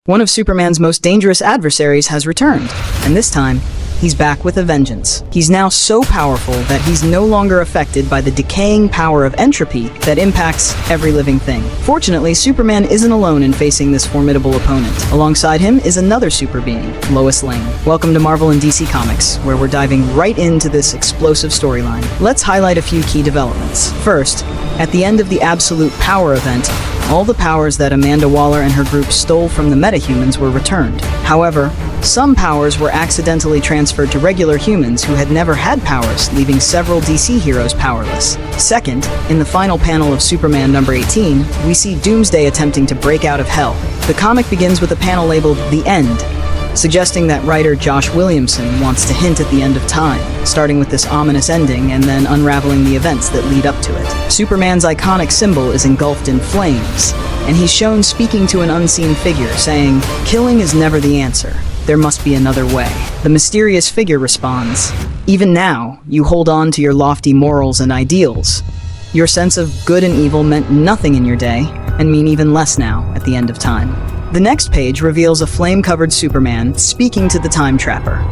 One of Superman's most dangerous adversaries has returned, and this time, he's back with a vengeance. He's now so powerful that he's no longer affected by the decaying power of entropy that impacts every living thing. Fortunately, Superman isn't alone in facing this formidable opponent. Alongside him is another super being, Lois Lane. Welcome to Marvel and DC Comics, where we're diving right into this explosive storyline. Let's highlight a few key developments. First, at the end of the Absolute Power event, all the powers that Amanda Waller and her group stole from the metahumans were returned. However, some powers were accidentally transferred to regular humans who had never had powers, leaving several DC heroes powerless. Second, in the final panel of Superman number 18, we see Doomsday attempting to break out of hell. The comic begins with a panel labeled The End, suggesting that writer Josh Williamson wants to hint at the end of time, starting with this ominous ending and then unraveling the events that lead up to it. Superman's iconic symbol is engulfed in flames, and he's shown speaking to an unseen figure, saying, "Killing is never the answer. There must be another way." The mysterious figure responds, "Even now, you hold on to your lofty morals and ideals. Your sense of good and evil meant nothing in your day, and mean even less now at the end of time." The next page reveals a flame-covered Superman speaking to the Time Trapper.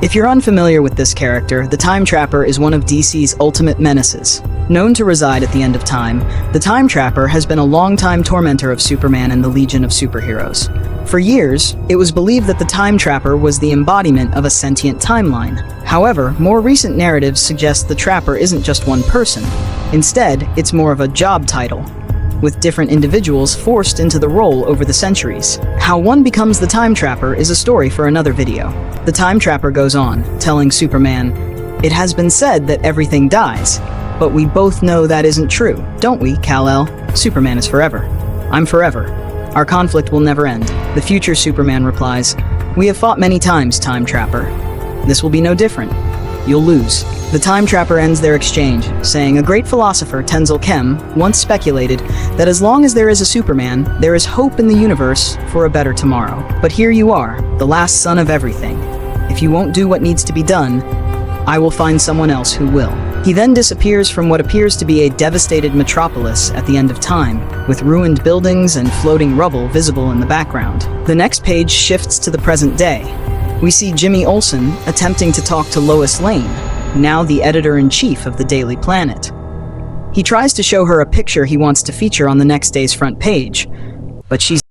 If you're unfamiliar with this character, the Time Trapper is one of DC's ultimate menaces. Known to reside at the end of time, the Time Trapper has been a longtime tormentor of Superman and the Legion of Superheroes. For years, it was believed that the Time Trapper was the embodiment of a sentient timeline. However, more recent narratives suggest the Trapper isn't just one person. Instead, it's more of a job title, with different individuals forced into the role over the centuries. How one becomes the Time Trapper is a story for another video. The Time Trapper goes on, telling Superman, "It has been said that everything dies, but we both know that isn't true, don't we, Kal-El? Superman is forever. I'm forever. Our conflict will never end." The future Superman replies, "We have fought many times, Time Trapper. This will be no different. You'll lose." The Time Trapper ends their exchange, saying, "A great philosopher, Tenzel Kem, once speculated that as long as there is a Superman, there is hope in the universe for a better tomorrow. But here you are, the last son of everything. If you won't do what needs to be done, I will find someone else who will." He then disappears from what appears to be a devastated Metropolis at the end of time, with ruined buildings and floating rubble visible in the background. The next page shifts to the present day. We see Jimmy Olsen attempting to talk to Lois Lane, now the editor-in-chief of the Daily Planet. He tries to show her a picture he wants to feature on the next day's front page, but she's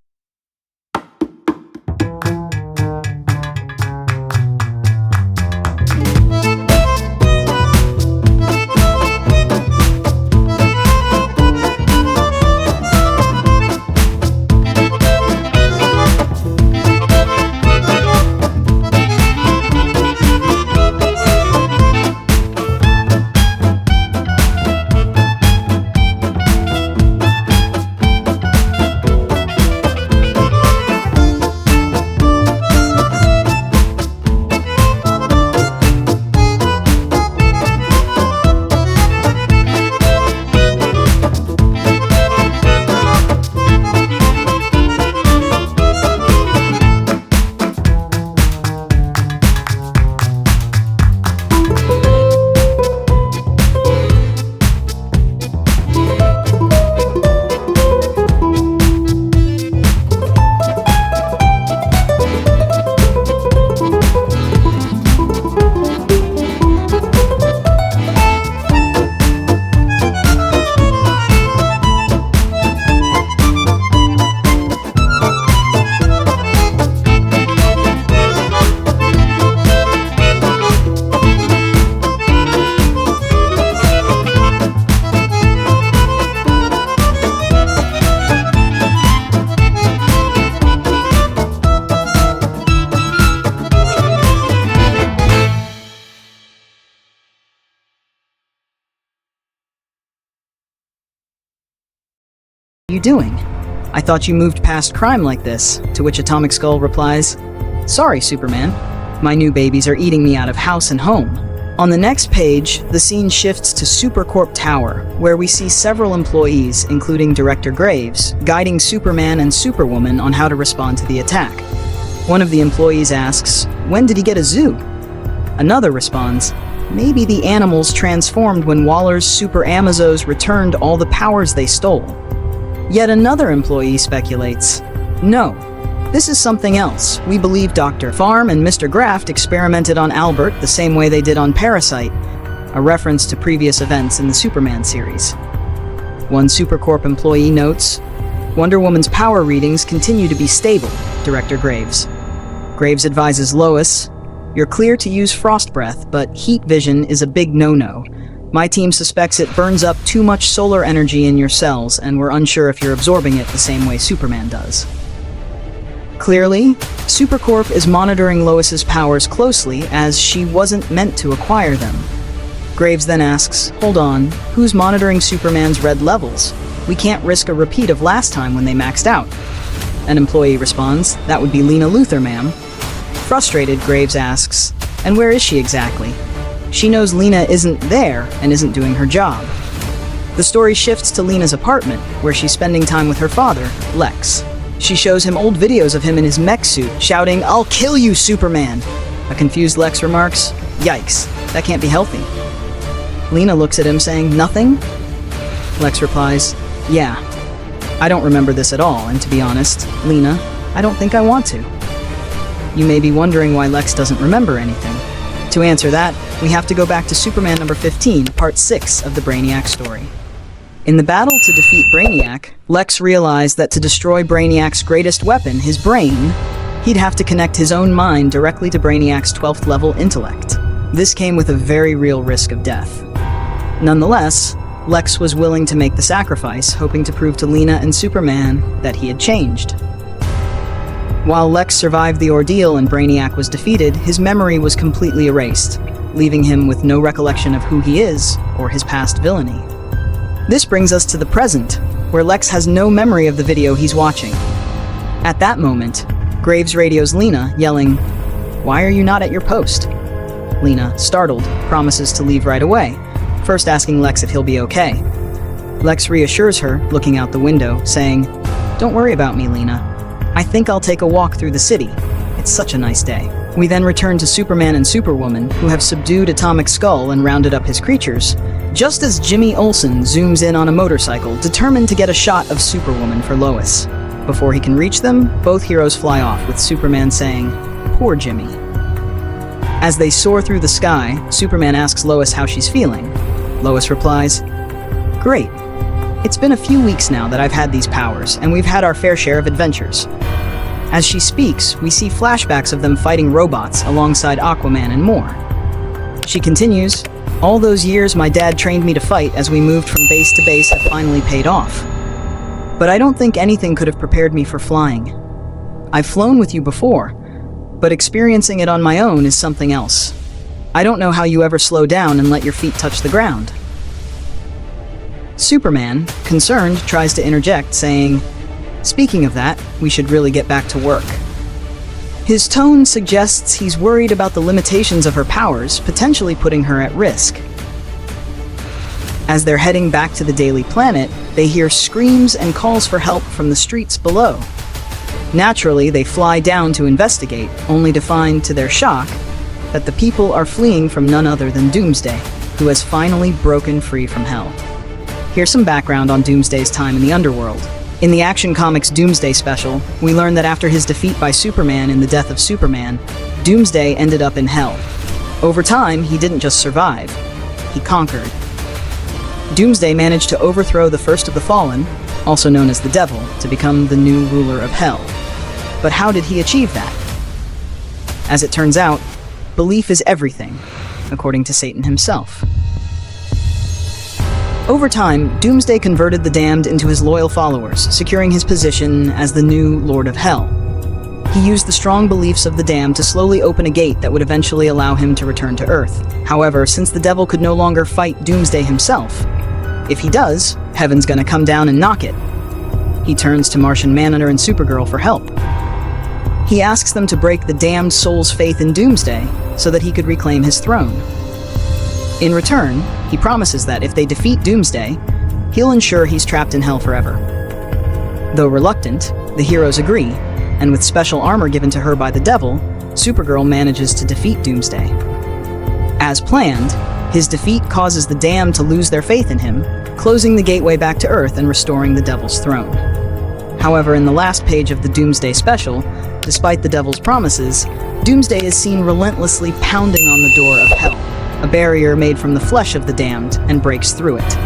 you doing? I thought you moved past crime like this," to which Atomic Skull replies, "Sorry, Superman. My new babies are eating me out of house and home." On the next page, the scene shifts to Supercorp Tower, where we see several employees, including Director Graves, guiding Superman and Superwoman on how to respond to the attack. One of the employees asks, "When did he get a zoo?" Another responds, "Maybe the animals transformed when Waller's Super Amazons returned all the powers they stole." Yet another employee speculates, "No, This is something else. We believe Dr. Farm and Mr. Graft experimented on Albert the same way they did on Parasite, a reference to previous events in the Superman series. One Supercorp employee notes, Wonder Woman's power readings continue to be stable, Director Graves. Graves advises Lois, you're clear to use frost breath, but heat vision is a big no-no. My team suspects it burns up too much solar energy in your cells, and we're unsure if you're absorbing it the same way Superman does. Clearly, Supercorp is monitoring Lois's powers closely, as she wasn't meant to acquire them. Graves then asks, hold on, who's monitoring Superman's red levels? We can't risk a repeat of last time when they maxed out. An employee responds, that would be Lena Luthor, ma'am. Frustrated, Graves asks, and where is she exactly? She knows Lena isn't there and isn't doing her job. The story shifts to Lena's apartment, where she's spending time with her father, Lex. She shows him old videos of him in his mech suit, shouting, I'll kill you, Superman! A confused Lex remarks, yikes, that can't be healthy. Lena looks at him saying, nothing? Lex replies, yeah. I don't remember this at all, and to be honest, Lena, I don't think I want to. You may be wondering why Lex doesn't remember anything. To answer that, we have to go back to Superman number 15, part 6 of the Brainiac story. In the battle to defeat Brainiac, Lex realized that to destroy Brainiac's greatest weapon, his brain, he'd have to connect his own mind directly to Brainiac's 12th level intellect. This came with a very real risk of death. Nonetheless, Lex was willing to make the sacrifice, hoping to prove to Lena and Superman that he had changed. While Lex survived the ordeal and Brainiac was defeated, his memory was completely erased, leaving him with no recollection of who he is or his past villainy. This brings us to the present, where Lex has no memory of the video he's watching. At that moment, Graves radios Lena, yelling, "Why are you not at your post?" Lena, startled, promises to leave right away, first asking Lex if he'll be okay. Lex reassures her, looking out the window, saying, "Don't worry about me, Lena. I think I'll take a walk through the city. It's such a nice day." We then return to Superman and Superwoman, who have subdued Atomic Skull and rounded up his creatures, just as Jimmy Olsen zooms in on a motorcycle, determined to get a shot of Superwoman for Lois. Before he can reach them, both heroes fly off, with Superman saying, "Poor Jimmy." As they soar through the sky, Superman asks Lois how she's feeling. Lois replies, "Great. It's been a few weeks now that I've had these powers, and we've had our fair share of adventures." As she speaks, we see flashbacks of them fighting robots alongside Aquaman and more. She continues, "All those years my dad trained me to fight as we moved from base to base have finally paid off. But I don't think anything could have prepared me for flying. I've flown with you before, but experiencing it on my own is something else. I don't know how you ever slow down and let your feet touch the ground." Superman, concerned, tries to interject, saying, "Speaking of that, we should really get back to work." His tone suggests he's worried about the limitations of her powers, potentially putting her at risk. As they're heading back to the Daily Planet, they hear screams and calls for help from the streets below. Naturally, they fly down to investigate, only to find, to their shock, that the people are fleeing from none other than Doomsday, who has finally broken free from hell. Here's some background on Doomsday's time in the underworld. In the Action Comics Doomsday special, we learn that after his defeat by Superman in the Death of Superman, Doomsday ended up in hell. Over time, he didn't just survive, he conquered. Doomsday managed to overthrow the first of the Fallen, also known as the Devil, to become the new ruler of hell. But how did he achieve that? As it turns out, belief is everything, according to Satan himself. Over time, Doomsday converted the damned into his loyal followers, securing his position as the new Lord of Hell. He used the strong beliefs of the damned to slowly open a gate that would eventually allow him to return to Earth. However, since the Devil could no longer fight Doomsday himself, if he does, heaven's gonna come down and knock it. He turns to Martian Manhunter and Supergirl for help. He asks them to break the damned soul's faith in Doomsday so that he could reclaim his throne. In return, he promises that if they defeat Doomsday, he'll ensure he's trapped in hell forever. Though reluctant, the heroes agree, and with special armor given to her by the Devil, Supergirl manages to defeat Doomsday. As planned, his defeat causes the damned to lose their faith in him, closing the gateway back to Earth and restoring the Devil's throne. However, in the last page of the Doomsday special, despite the devil's promises, Doomsday is seen relentlessly pounding on the door of hell, a barrier made from the flesh of the damned, and breaks through it.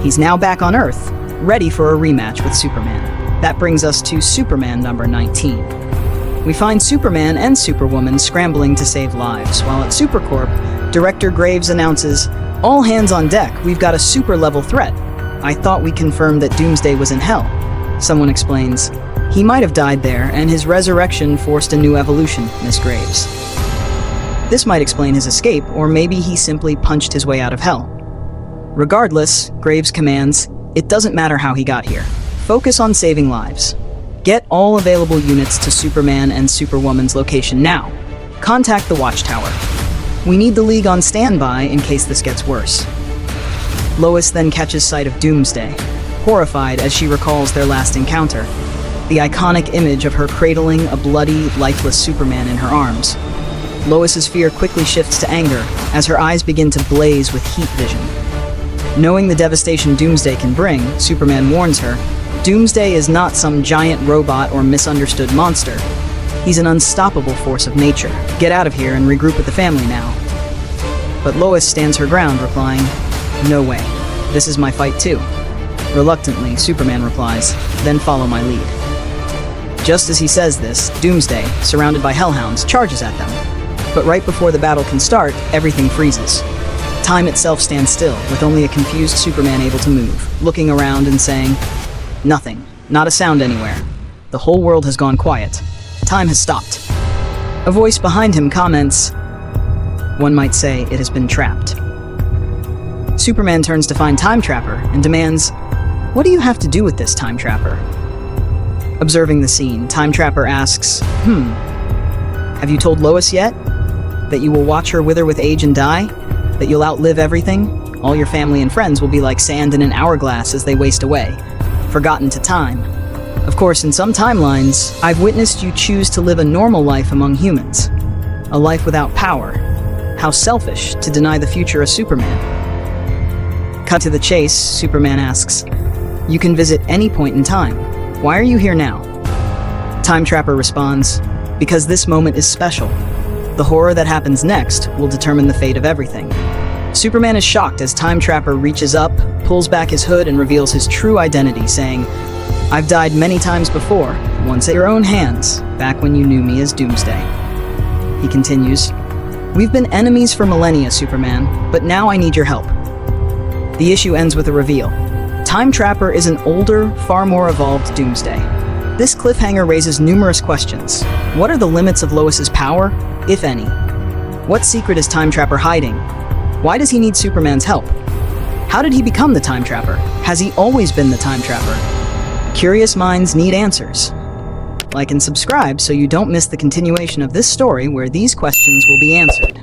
He's now back on Earth, ready for a rematch with Superman. That brings us to Superman number 19. We find Superman and Superwoman scrambling to save lives, while at Supercorp, Director Graves announces, "All hands on deck, we've got a super-level threat. I thought we confirmed that Doomsday was in hell." Someone explains, "He might have died there, and his resurrection forced a new evolution, Miss Graves." This might explain his escape, or maybe he simply punched his way out of hell. Regardless, Graves commands, it doesn't matter how he got here. Focus on saving lives. Get all available units to Superman and Superwoman's location now. Contact the Watchtower. We need the League on standby in case this gets worse. Lois then catches sight of Doomsday, horrified as she recalls their last encounter, the iconic image of her cradling a bloody, lifeless Superman in her arms. Lois's fear quickly shifts to anger as her eyes begin to blaze with heat vision. Knowing the devastation Doomsday can bring, Superman warns her, Doomsday is not some giant robot or misunderstood monster. He's an unstoppable force of nature. Get out of here and regroup with the family now. But Lois stands her ground, replying, "No way. This is my fight too." Reluctantly, Superman replies, "Then follow my lead." Just as he says this, Doomsday, surrounded by hellhounds, charges at them. But right before the battle can start, everything freezes. Time itself stands still, with only a confused Superman able to move, looking around and saying, "Nothing. Not a sound anywhere. The whole world has gone quiet. Time has stopped." A voice behind him comments, "One might say it has been trapped." Superman turns to find Time Trapper and demands, "What do you have to do with this, Time Trapper?" Observing the scene, Time Trapper asks, "Have you told Lois yet? That you will watch her wither with age and die? That you'll outlive everything? All your family and friends will be like sand in an hourglass as they waste away, forgotten to time. Of course, in some timelines, I've witnessed you choose to live a normal life among humans. A life without power. How selfish to deny the future of Superman." Cut to the chase, Superman asks, "You can visit any point in time. Why are you here now?" Time Trapper responds, "Because this moment is special. The horror that happens next will determine the fate of everything." Superman is shocked as Time Trapper reaches up, pulls back his hood, and reveals his true identity, saying, "I've died many times before, once at your own hands, back when you knew me as Doomsday." He continues, "We've been enemies for millennia, Superman, but now I need your help." The issue ends with a reveal. Time Trapper is an older, far more evolved Doomsday. This cliffhanger raises numerous questions. What are the limits of Lois's power, if any? What secret is Time Trapper hiding? Why does he need Superman's help? How did he become the Time Trapper? Has he always been the Time Trapper? Curious minds need answers. Like and subscribe so you don't miss the continuation of this story where these questions will be answered.